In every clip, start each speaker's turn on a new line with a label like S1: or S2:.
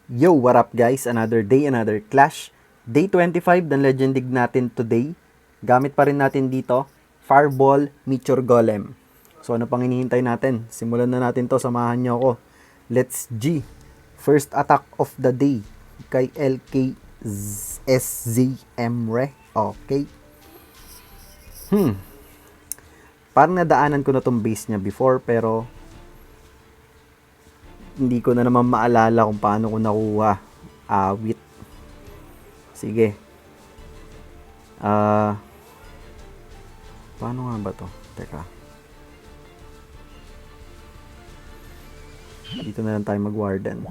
S1: Yo, what up guys? Another day, another clash. Day 25 ng Legend League natin today. Gamit pa rin natin dito, Fireball Meteor Golem. So ano pang hinihintay natin? Simulan na natin to, samahan nyo ako. Let's G. First attack of the day kay LKSZMre. Okay. Parang nadaanan ko na tong base niya before pero hindi ko na naman maalala kung paano ko nakuha. Awit. Sige. Paano nga ba to? Teka. Dito na lang tayo mag-warden.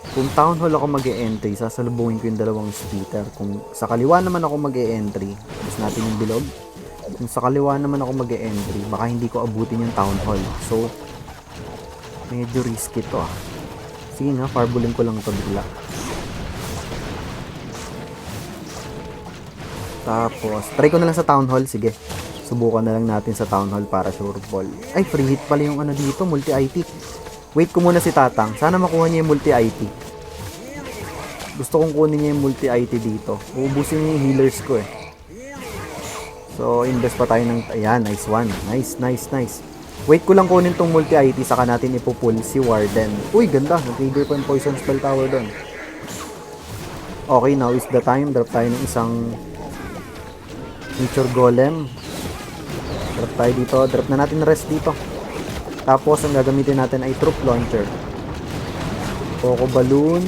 S1: Kung town hall ako mag-e-entry, sasalubungin ko yung dalawang splitter. Kung sa kaliwa naman ako mag-e-entry, tapos natin yung bilog. Kung sa kaliwa naman ako mag-e-entry, baka hindi ko abutin yung town hall. So, medyo risky to ah. Sige nga, fireballin ko lang to bigla. Tapos, try ko na lang sa town hall. Sige, subukan na lang natin sa town hall para sure ball. Ay, free hit pala yung ano dito, multi-IT. Wait ko muna si Tatang. Sana makuha niya yung multi-IT. Gusto kong kunin niya yung multi-IT dito. Uubusin niya yung healers ko eh. So, invest pa tayo ng... Ayan, nice one. Nice. Wait ko lang kunin tong multi-IT, saka natin ipupull si Warden. Uy, ganda. Nag-trigger pa yung poison spell tower doon. Okay, now is the time. Drop tayo ng isang Meteor Golem. Drop tayo dito. Drop na natin rest dito. Tapos, ang gagamitin natin ay Troop Launcher. Coco Balloon.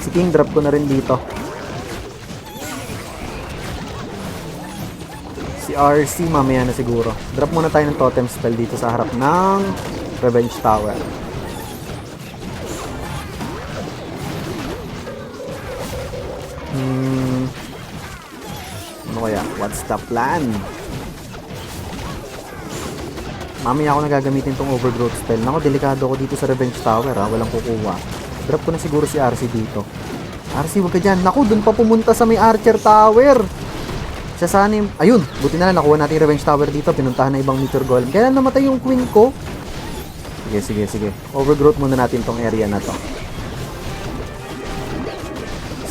S1: Si King, drop ko na rin dito. Si RC, mamaya na siguro. Drop muna tayo ng Totem Spell dito sa harap ng Revenge Tower. Ano kaya? What's the plan? Mamaya ako nagagamitin tong Overgrowth Spell. Nako, delikado ako dito sa Revenge Tower ha. Walang kukuha. Drop ko na siguro si RC dito. RC, wag ka dyan. Naku, dun pa pumunta sa may Archer Tower. Siya sana yung... Ayun, buti na lang nakuha natin yung Revenge Tower dito. Pinuntahan na ibang Meteor Golem. Kaya namatay yung Queen ko. Sige. Overgrowth muna natin tong area na to.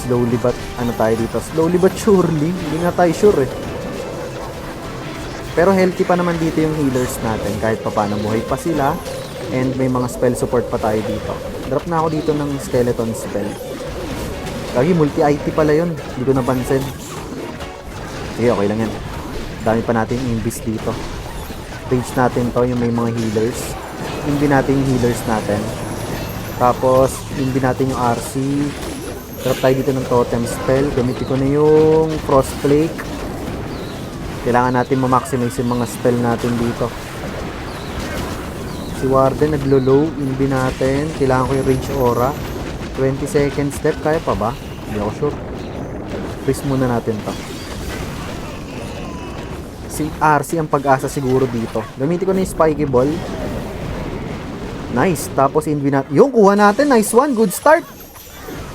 S1: Slowly but... Ano tayo dito? Slowly but surely. Hindi na tayo sure eh. Pero healthy pa naman dito yung healers natin. Kahit pa paano buhay pa sila. And may mga spell support pa tayo dito. Drop na ako dito ng skeleton spell. Lagi multi-IT pala yun. Hindi ko napansin. Sige, okay lang yan. Dami pa natin invis dito. Range natin to, yung may mga healers. Invi natin yung healers natin. Tapos, invi natin yung RC. Drop tayo dito ng totem spell. Gamitin ko na yung Frostflake. Kailangan natin ma-maximize yung mga spell natin dito. Si Warden naglo-low. Invi natin. Kailangan ko yung Rage Aura. 20 second step. Kaya pa ba? Hindi ako sure. Freeze muna natin to. Si RC ang pag-asa siguro dito. Gamitin ko na yung Spiky Ball. Nice. Tapos invi natin. Yung kuha natin. Nice one. Good start.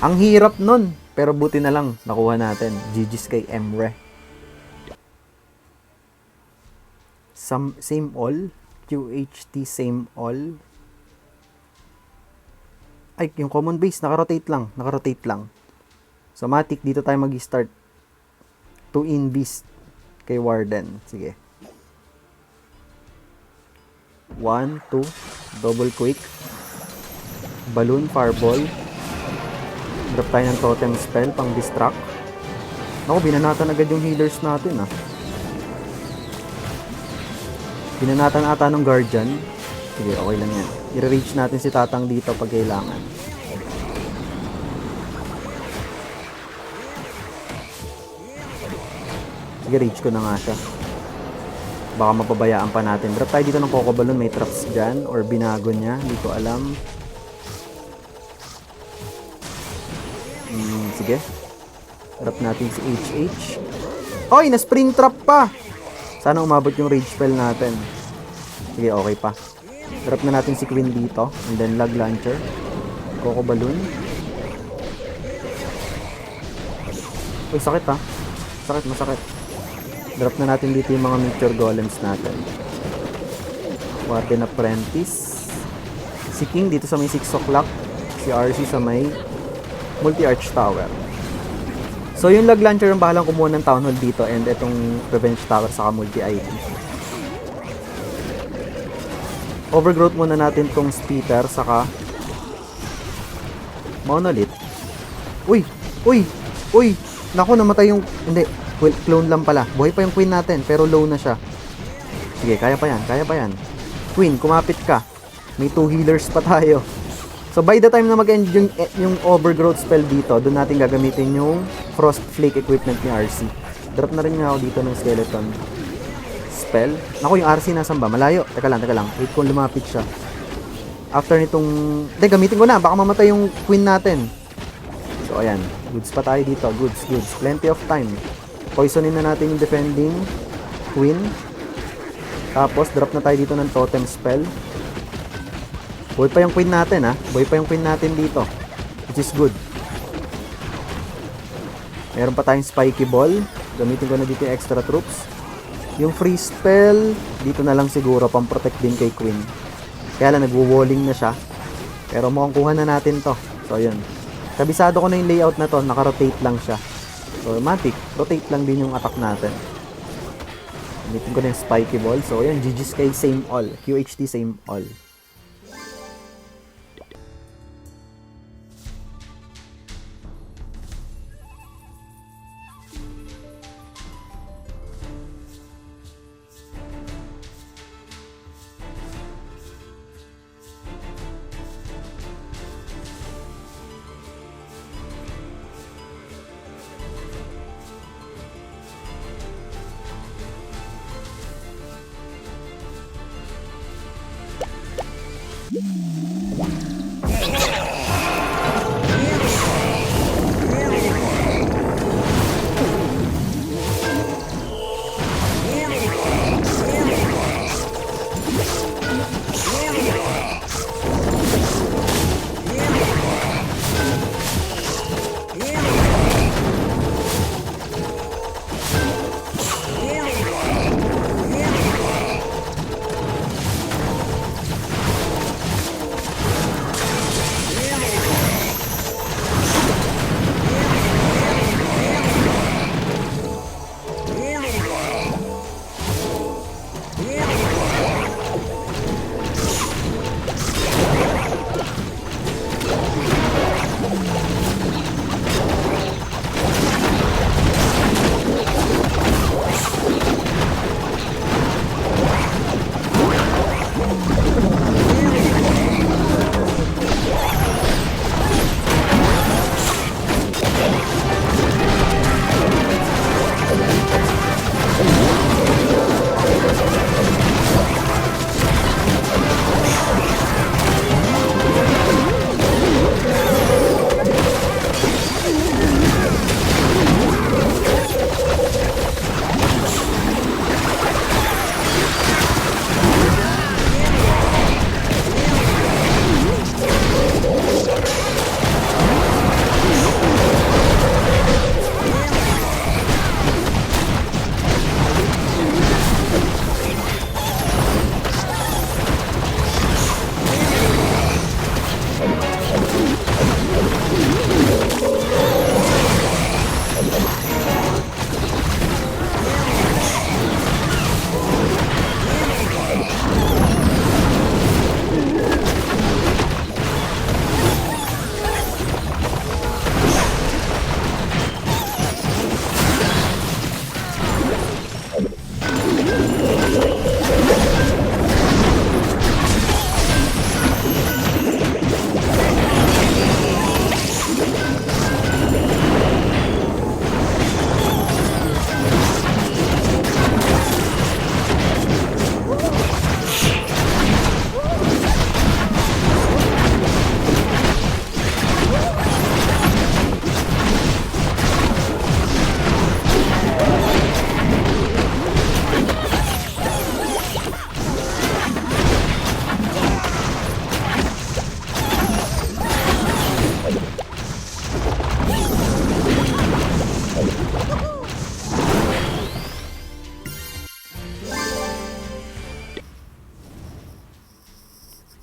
S1: Ang hirap nun. Pero buti na lang. Nakuha natin. GG's kay Emre. Same all. QHT same all. Ay, yung common base. Nakarotate lang. So, matik. Dito tayo mag-start. 2 invis kay Warden. Sige. 1, 2. Double quick. Balloon, fireball. Drop tayo ng totem spell pang distract. Naku, binanatan agad yung healers natin ah. Binanatan ata ng guardian. Sige, okay lang yan. I-reach natin si Tatang dito pag kailangan. Sige, reach ko na nga siya. Baka mapabayaan pa natin. Drop tayo dito ng Coco Balloon. May traps dyan. Or binago niya. Hindi ko alam. Sige. Drop natin si HH. Oy, na-spring trap pa! Sana umabot yung rage spell natin. Sige, okay pa. Drop na natin si Queen dito. And then Lag Launcher. Coco Balloon. Uy, sakit ha. Masakit. Drop na natin dito yung mga Meteor Golems natin. Warden Apprentice. Si King dito sa may 6 o'clock. Si RC sa may Multi-Arch Tower. So yung Lag Launcher ang bahalang kumuha ng Town Hall dito and itong Revenge Tower saka Multi-IT. Overgrowth muna natin tong Speeder saka Monolith. Uy! Uy! Uy! Naku, namatay yung... Hindi. Clone lang pala. Buhay pa yung Queen natin pero low na siya. Sige, kaya pa yan. Kaya pa yan. Queen, kumapit ka. May 2 healers pa tayo. So by the time na mag-end yung overgrowth spell dito, doon natin gagamitin yung Frost Flake equipment ni RC. Drop na rin nga ako dito ng skeleton spell. Naku, yung RC nasan ba? Malayo. Teka lang. Wait kung lumapit siya. After nitong... Hindi, gamitin ko na. Baka mamatay yung Queen natin. So ayan. Goods pa tayo dito. Goods. Plenty of time. Poisonin na natin yung defending Queen. Tapos, drop na tayo dito ng totem spell. Buhay pa yung Queen natin, ha? Buhay pa yung Queen natin dito. Which is good. Meron pa tayong Spiky Ball. Gamitin ko na dito yung extra troops. Yung free spell, dito na lang siguro, pang-protect din kay Queen. Kaya lang, nagwo-walling na siya. Pero mukhang kuha na natin to. So, yun. Kabisado ko na yung layout na to. Naka-rotate lang siya. So, Matic, rotate lang din yung attack natin. Gamitin ko na yung Spiky Ball. So, yun. GG's kay same all. QHT same all.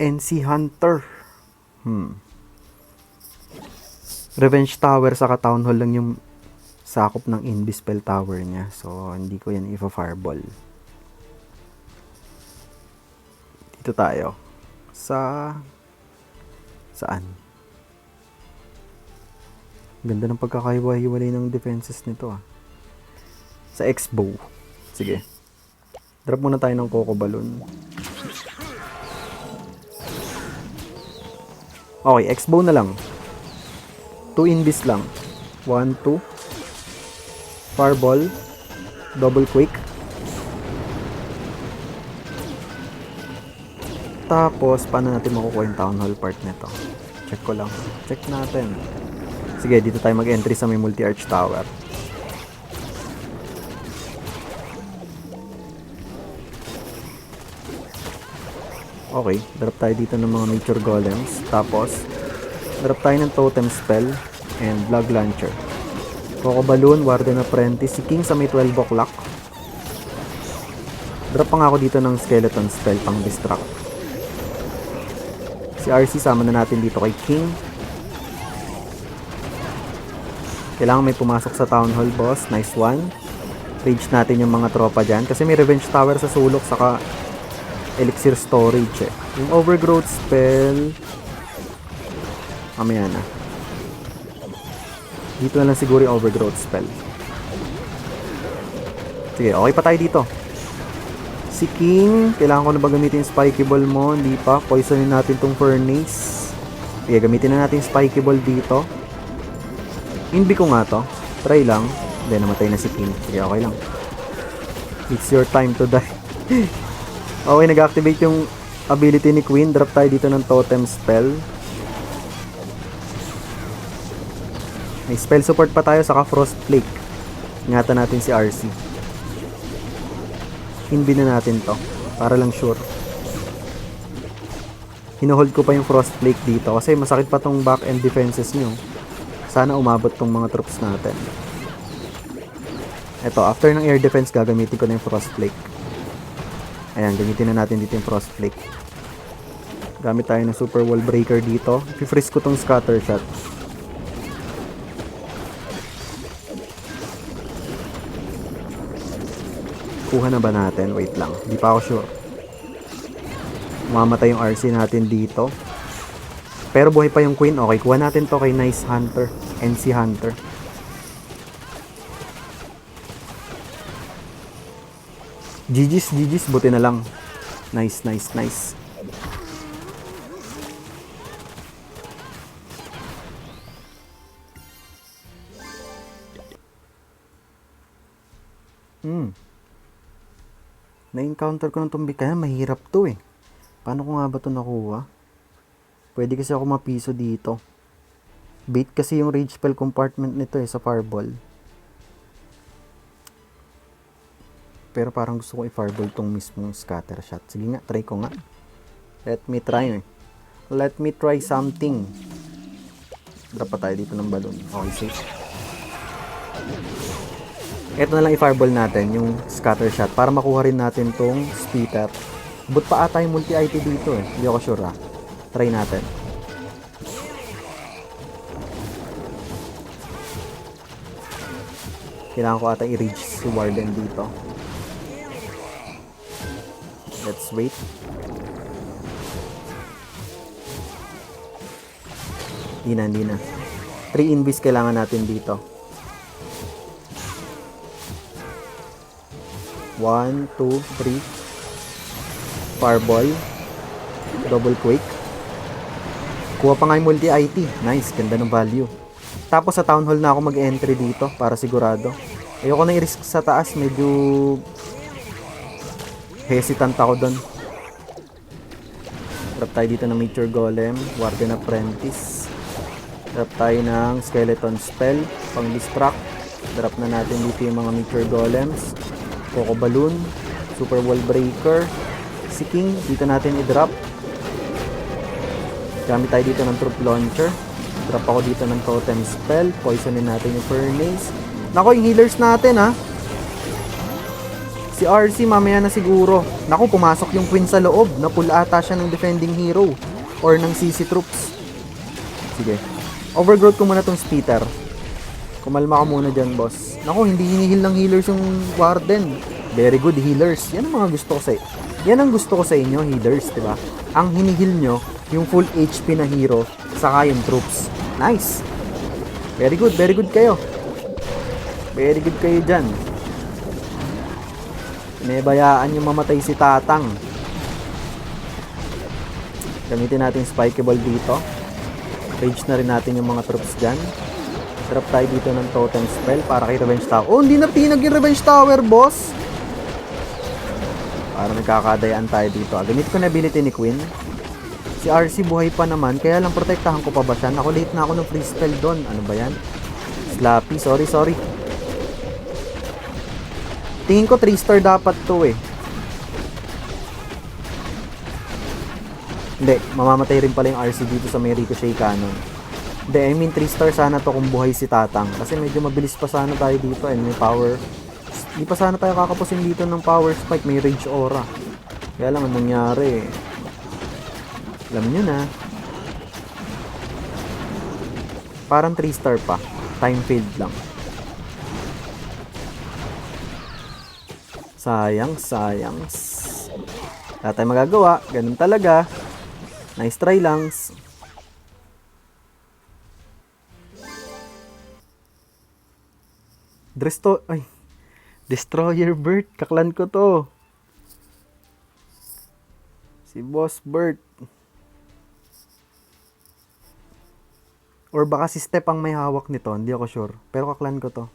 S1: NC Hunter. Revenge Tower saka Town Hall lang yung sakop ng Invispell Tower niya. So, hindi ko yan ifa-fireball. Dito tayo. Saan? Ganda ng pagkakaiwa-hiwalay ng defenses nito ah. Sa X-Bow. Sige. Drop muna tayo ng Coco Balloon. Okay, X-Bow na lang. 2 invis lang. 1, 2. Fireball. Double quick. Tapos, paano natin makukuha yung Town Hall part nito? Check ko lang. Check natin. Sige, dito tayo mag-entry sa may multi-arch tower. Okay, drop tayo dito ng mga nature golems. Tapos, drop tayo ng totem spell and blood launcher. Coco Balloon, Warden Apprentice, si King sa may 12 o'clock. Drop pa nga ako dito ng skeleton spell pang distract. Si RC sama na natin dito kay King. Kailangan may pumasok sa Town Hall, boss. Nice one. Rage natin yung mga tropa dyan. Kasi may Revenge Tower sa sulok, saka Elixir Storage eh. Yung Overgrowth spell, mamaya na. Dito na lang siguro yung Overgrowth spell. Sige, okay pa tayo dito. Si King, kailangan ko na ba gamitin yung Spiky Ball mo? Hindi pa. Poisonin natin tong Furnace. Sige, gamitin na natin yung Spiky Ball dito. Inbi ko nga to. Try lang. Hindi, namatay na si King. Sige, okay lang. It's your time to die. Okay, nag-activate yung ability ni Queen. Drop tayo dito ng Totem Spell. May spell support pa tayo, saka Frost Flake. Ingatan natin si RC. Inbi na natin to. Para lang sure. Hinuhold ko pa yung Frost Flake dito kasi masakit pa tong back end defenses nyo. Sana umabot tong mga troops natin. Eto, after ng air defense, gagamitin ko na yung Frost Flake. Ayan, gamitin na natin dito yung Frost Flake. Gamit tayo ng Super Wall Breaker dito. I-freeze ko tong Scatter Shot. Kuha na ba natin? Wait lang. Di pa ako sure. Mamatay yung RC natin dito. Pero buhay pa yung Queen. Okay, kuha natin to kay Nice Hunter. NC Hunter. GG's. Buti na lang. Nice. Na-encounter ko ng tumbi. Kaya mahirap to eh. Paano ko nga ba to nakuha? Pwede kasi ako mapiso dito. Bait kasi yung rage spell compartment nito eh sa fireball. Pero parang gusto ko i-fireball tong mismong scatter shot. Sige nga, try ko nga. Let me try something. Drop pa tayo dito ng balloon. Okay, safe. Ito na lang i-fireball natin, yung scatter shot, para makuha rin natin tong splitter. But pa ata yung multi-IT dito eh. Hindi ako sure ah. Try natin. Kailangan ko ata i-reach si Warden dito. Let's wait. Hindi na. 3 invis kailangan natin dito. 1, 2, 3. Fireball. Double quick. Kuha pa nga yung multi-IT. Nice, ganda ng value. Tapos sa Town Hall na ako mag-entry dito para sigurado. Ayoko na i-risk sa taas. Medyo hesitant ako doon. Drop tayo dito ng Nature Golem. Warden Apprentice. Drop tayo ng Skeleton Spell. Pang distract. Drop na natin dito yung mga Nature Golems. Coco Balloon. Super Wall Breaker. Si King. Dito natin i-drop. Gamit tayo dito ng Troop Launcher. Drop ako dito ng Totem Spell. Poisonin natin yung Furnace. Nako, yung healers natin ha. Si RC mamaya na siguro. Naku, pumasok yung Queen sa loob. Napull ata siya ng defending hero. Or ng CC troops. Sige. Overgrowth ko muna tong Spitter. Kumalma ka muna dyan, boss. Naku, hindi hinihil ng healers yung Warden. Very good healers. Yan ang mga gusto ko sa Yan ang gusto ko sa inyo, healers, diba? Ang hinihil nyo, yung full HP na hero, saka yung troops. Nice. Very good kayo. Very good kayo dyan. Pinabayaan yung mamatay si Tatang. Gamitin natin Spike Ball dito. Rage na rin natin yung mga troops dyan. Drop tayo dito ng Totem Spell para kay Revenge Tower. Oh, hindi na tinag yung Revenge Tower, boss. Para nagkakadayaan tayo dito. Gamit ko na ability ni Queen. Si RC buhay pa naman. Kaya lang protektahan ko pa ba siya? Ako late na ako ng free spell doon. Ano ba yan? Slappy. Sorry. Tingin ko 3-star dapat to eh. Hindi, mamamatay rin pala yung RC dito sa may Ricochet Cannon. Hindi, I mean 3-star sana to kung buhay si Tatang. Kasi medyo mabilis pa sana tayo dito and may power. Hindi pa sana tayo kakapusin dito ng power spike, may rage aura. Kaya lang anong nangyari eh. Alam nyo na. Parang 3-star pa. Time fade lang. Sayang. Wala tayong magagawa. Ganun talaga. Nice try lang. Destroyer Bert. Kaklan ko to. Si Boss Bert. Or baka si Step ang may hawak nito. Hindi ako sure. Pero kaklan ko to.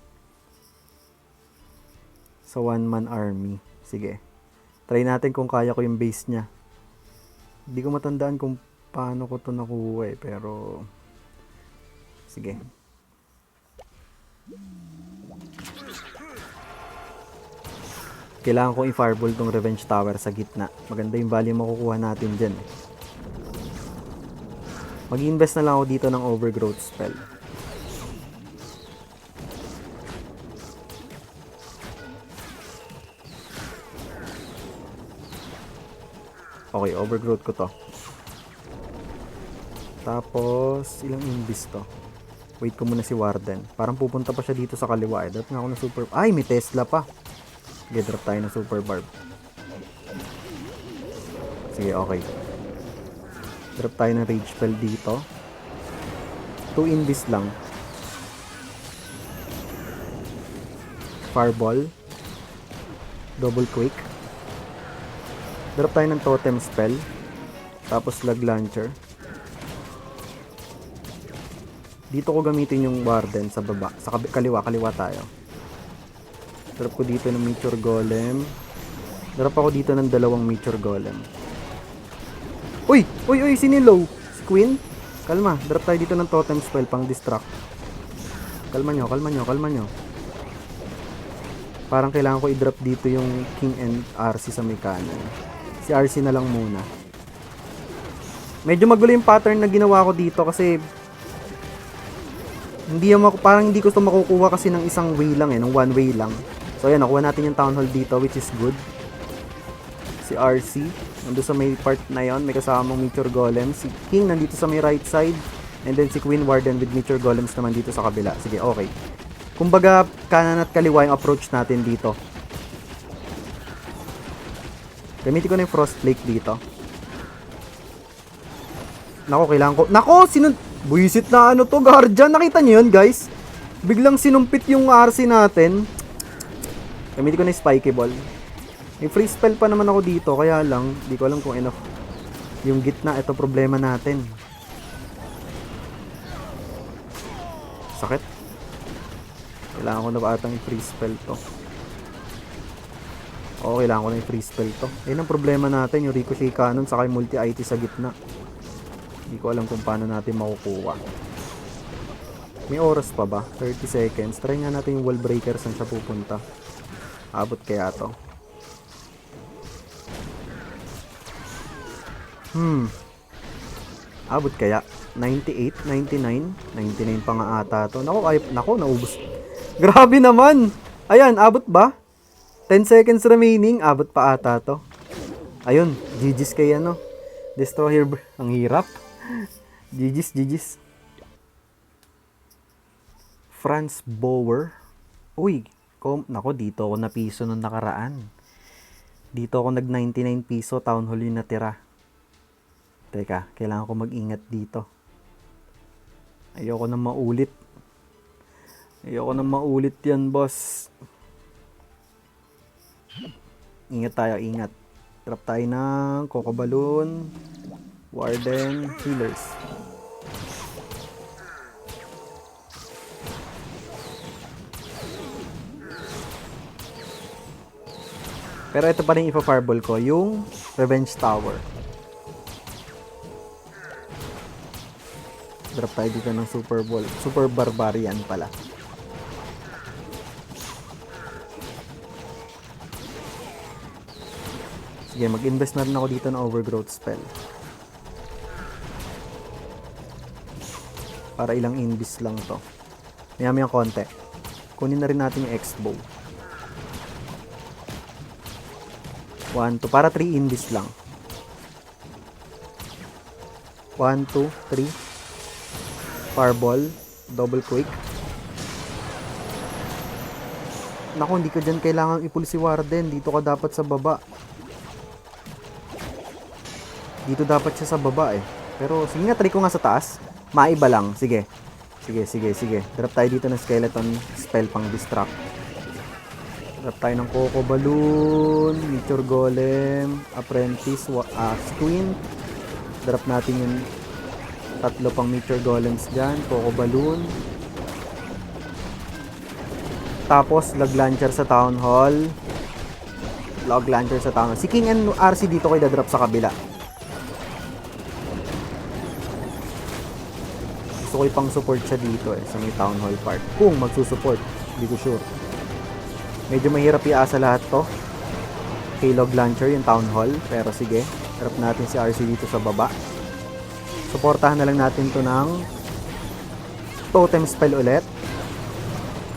S1: Sa one-man army. Sige. Try natin kung kaya ko yung base niya. Hindi ko matandaan kung paano ko to nakuha eh. Pero sige. Kailangan kong i-fireball tong Revenge Tower sa gitna. Maganda yung value makukuha natin dyan. Mag-invest na lang ako dito ng Overgrowth spell. Okay, Overgrowth ko to. Tapos, ilang invis to? Wait ko muna si Warden. Parang pupunta pa siya dito sa kaliwa eh. Drop nga ako ng super... Ay, may Tesla pa. Sige, drop tayo ng super barb. Sige, okay. Drop tayo ng rage spell dito. 2 invis lang. Fireball. Double quick. Drop tayo ng totem spell. Tapos slug launcher. Dito ko gamitin yung warden sa baba. Sa kaliwa tayo. Drop ko dito ng meteor golem. Drop ako dito ng 2 meteor golem. Uy! Sinilow! Si Queen? Kalma. Drop tayo dito ng totem spell pang distract. Kalma nyo. Parang kailangan ko i-drop dito yung King and RC sa may kanan. Si RC na lang muna. Medyo magulo yung pattern na ginawa ko dito kasi parang hindi ko ito makukuha kasi ng isang way lang ng one way lang. So ayan, nakuha natin yung town hall dito which is good. Si RC, nandun sa may part na yon, may kasamang meteor golem. Si King nandito sa may right side. And then si Queen Warden with meteor golems naman dito sa kabila. Sige, okay. Kumbaga, kanan at kaliwa yung approach natin dito. Gamitin ko na yung frost flake dito. Kailangan ko... Buisit na to, Guardian. Nakita nyo yun, guys? Biglang sinumpit yung RC natin. Gamitin ko na yung spiky ball. May free spell pa naman ako dito. Kaya lang, di ko alam kung enough. Yung gitna, ito problema natin. Sakit. Kailangan ko na ba atang free spell to? Oo, kailangan ko na yung free spell to. Ayun ang problema natin, yung Ricochet Cannon saka yung multi-IT sa gitna. Hindi ko alam kung paano natin makukuha. May oras pa ba? 30 seconds. Try nga natin yung wall breaker saan siya pupunta. Abot kaya to? Abot kaya? 98, 99, 99 pa nga ata to. Naku, naubos. Grabe naman! Ayan, abot ba? 10 seconds remaining. Abot pa ata to. Ayun, GG's kay ano. Destroyer. Ang hirap. GG's. Franz Bauer. Uy, nako, dito ako na piso nung nakaraan. Dito ako nag 99 piso, town hall yung natira. Teka, kailangan ko mag-ingat dito. Ayoko na maulit. Yan, boss. Ingat tayo, ingat. Drop tayo ng Coco Balloon, Warden, Healers. Pero ito pa rin ipa-fireball ko, yung Revenge Tower. Drop tayo dito ng Super Barbarian pala. Sige, mag-invest na rin ako dito ng Overgrowth spell. Para ilang invis lang to. Mayami ang konti. Kunin na rin natin yung X-Bow. 1, 2. Para 3 invis lang. 1, 2, 3. Fireball. Double quick. Naku, hindi ko dyan kailangan ipul si Warden. Dito ka dapat sa baba. Dito dapat siya sa baba eh. Pero sige nga, try ko nga sa taas. Maiba lang. Sige. Drop tayo dito ng skeleton spell pang distract. Drop tayo ng Coco Balloon, Meteor Golem, Apprentice, Queen. Drop natin yung tatlo pang Meteor Golems dyan. Coco Balloon. Tapos, Log Launcher sa Town Hall. Si King and RC dito ko i-drop sa kabila. Gusto ko ipang support siya dito eh, sa may Town Hall part. Kung magsusupport, hindi ko sure. Medyo mahirap iasa lahat to. Kay Log Launcher yung Town Hall. Pero sige, drop natin si RC dito sa baba. Suportahan na lang natin to ng Totem Spell ulit.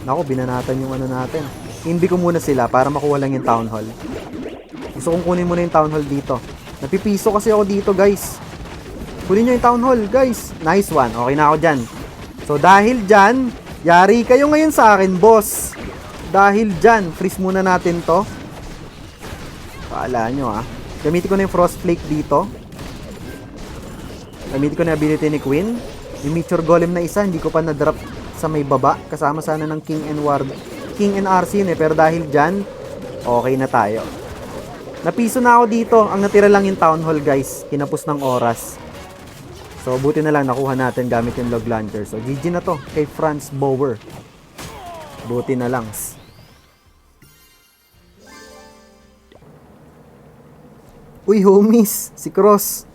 S1: Naku, binanatan yung ano natin. Inbi ko muna sila para makuha lang yung Town Hall. Gusto kong kunin muna yung Town Hall dito. Napipiso kasi ako dito, guys. Kunin nyo yung Town Hall, guys. Nice one. Okay na ako dyan. So, dahil dyan, yari kayo ngayon sa akin, boss. Dahil dyan, freeze muna natin to. Paala nyo, Gamitin ko na yung Frost Flake dito. Gamitin ko na yung ability ni Queen. Yung Meteor Golem na isa, hindi ko pa na-drop sa may baba. Kasama sana ng King and RC yun eh. Pero dahil dyan, okay na tayo. Napiso na ako dito. Ang natira lang yung Town Hall, guys. Kinapos ng oras. So, buti na lang nakuha natin gamit yung Log Launcher. So, GG na to kay Franz Bauer. Buti na lang. Uy, homies! Si Cross.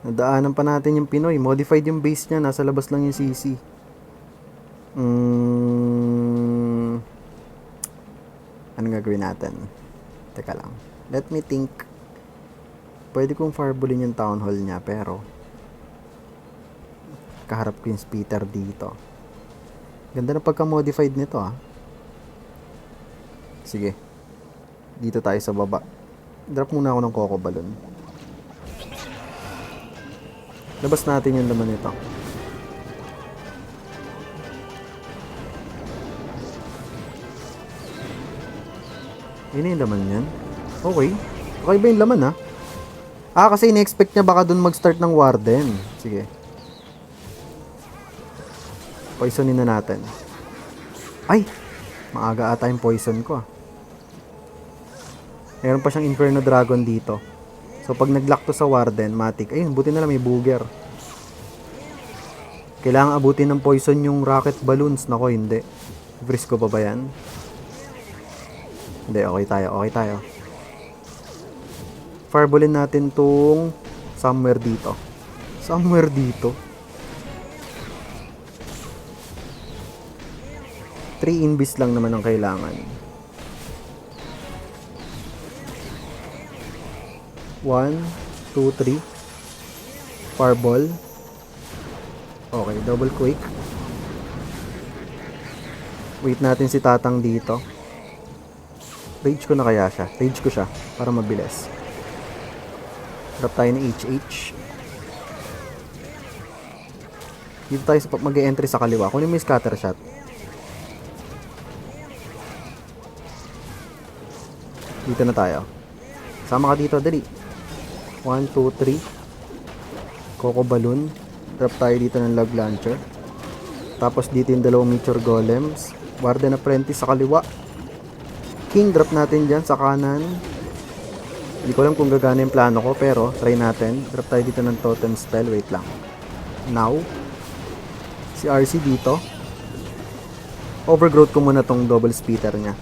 S1: Nadaanan pa natin yung Pinoy. Modified yung base niya. Nasa labas lang yung CC. Anong gagawin natin? Teka lang. Let me think. Pwede kong fireballin yung Town Hall niya, pero kaharap ko yung Speeder dito. Ganda na pagka-modified nito, Sige. Dito tayo sa baba. Drop muna ako ng Coco Balloon. Labas natin yung laman nito. Yun yung laman yan. Okay. Okay ba yung laman, kasi in-expect niya baka dun mag-start ng Warden. Sige. Poisonin na natin. Ay! Maaga ata yung poison ko, Meron pa siyang Inferno Dragon dito. So, pag nag-lock to sa Warden, matik. Ayun, buti na lang may Booger. Kailangan abutin ng poison yung Rocket Balloons. Nako, hindi. Freeze ko pa ba yan? Hindi, okay tayo. Fireballin natin tong somewhere dito. 3 invis lang naman ang kailangan. 1, 2, 3. Fireball. Okay, double quick. Wait natin si Tatang dito. Rage ko na kaya siya. Rage ko siya para mabilis. Drop tayo ng HH. Dito tayo mag-e-entry sa kaliwa. Kunin mo yung scatter shot. Dito na tayo. Sama ka dito, dali. 1, 2, 3. Coco Balloon. Drop tayo dito ng Log Launcher. Tapos dito yung dalawang Meteor Golems. Warden Apprentice sa kaliwa. King, drop natin dyan sa kanan. Hindi ko alam kung gagana yung plano ko, pero try natin. Drop tayo dito ng Totem Spell. Wait lang. Now. Si RC dito. Overgrowth ko muna tong double splitter niya.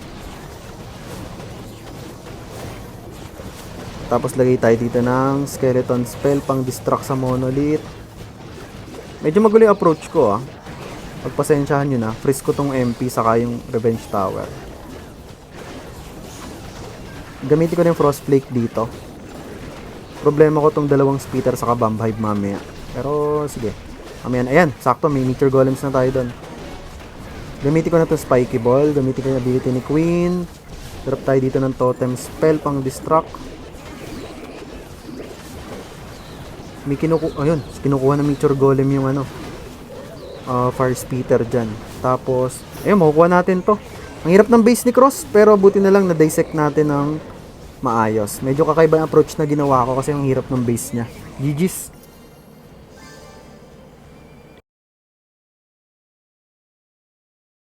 S1: Tapos lagay tayo dito ng Skeleton Spell pang distract sa Monolith. Medyo magulo yung approach ko, ah. Pagpasensyahan nyo na. Freeze ko tong MP saka yung Revenge Tower. Gamitin ko na yung Frostflake dito. Problema ko tong dalawang splitter saka Bomb Hive mamaya. Pero sige. Mamaya na. Ayan, sakto. May Meteor Golems na tayo doon. Gamitin ko na itong Spiky Ball. Gamitin ko yung ability ni Queen. Drop tayo dito ng Totem Spell pang distract. May kinukuha ng Meteor Golem yung Fire Splitter dyan. Tapos, ayun, makukuha natin to. Ang hirap ng base ni Cross, pero buti na lang na-dissect natin ng maayos. Medyo kakaiba ang approach na ginawa ko kasi ang hirap ng base niya. GG's.